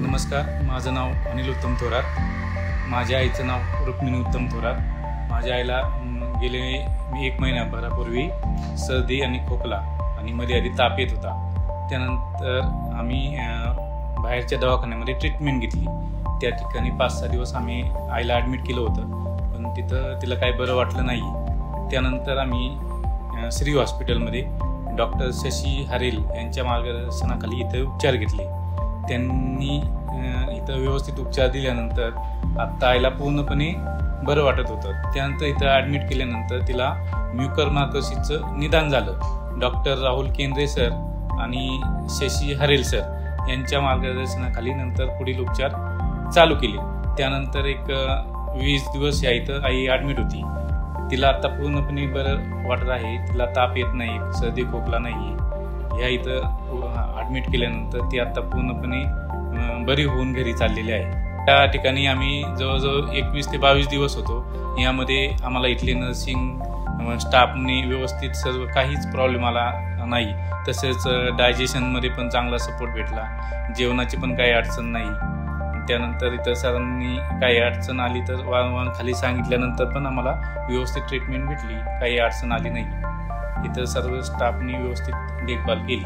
नमस्कार, माझं नाव अनिल उत्तम थोरात. माझ्या आईचं नाव रुक्मिणी उत्तम थोरात. माझ्या आईला गेले 1 महिन्याभरापूर्वी सर्दी आणि खोकला आणि मध्ये आधी ताप येत होता. त्यानंतर आम्ही बाहेरच्या दवाखान्यामध्ये ट्रीटमेंट घेतली. त्या ठिकाणी 5-6 दिवस आम्ही आईला ॲडमिट केलं होतं, पण तिथं तिला काही बरं वाटलं नाही. त्यानंतर आम्ही श्री हॉस्पिटलमध्ये डॉक्टर शशी हरेल यांच्या मार्गदर्शनाखाली इथं उपचार घेतले. त्यांनी इथं व्यवस्थित उपचार दिल्यानंतर आत्ता आईला पूर्णपणे बरं वाटत होतं. त्यानंतर इथं ॲडमिट केल्यानंतर तिला म्युकरमायकोसिसचं निदान झालं. डॉक्टर राहुल केंद्रे सर आणि शशी हरेल सर यांच्या मार्गदर्शनाखाली नंतर पुढील उपचार चालू केले. त्यानंतर एक 20 दिवस या इथं आई ॲडमिट होती. तिला आता पूर्णपणे बरं वाटत आहे. तिला ताप येत नाही, सर्दी खोकला नाही. ह्या इथं ॲडमिट केल्यानंतर ती आता पूर्णपणे बरी होऊन घरी चाललेली आहे. त्या ठिकाणी आम्ही जवळजवळ 21 ते 22 दिवस होतो. यामध्ये आम्हाला इथले नर्सिंग स्टाफने व्यवस्थित सर्व काहीच प्रॉब्लेम आला नाही. तसेच डायजेशनमध्ये पण चांगला सपोर्ट भेटला. जेवणाची पण काही अडचण नाही. त्यानंतर इतर सरांनी काही अडचण आली तर वारंवार खाली सांगितल्यानंतर पण आम्हाला व्यवस्थित ट्रीटमेंट भेटली. काही अडचण आली नाही. इतर सर्व स्टाफनी व्यवस्थित देखभाल केली.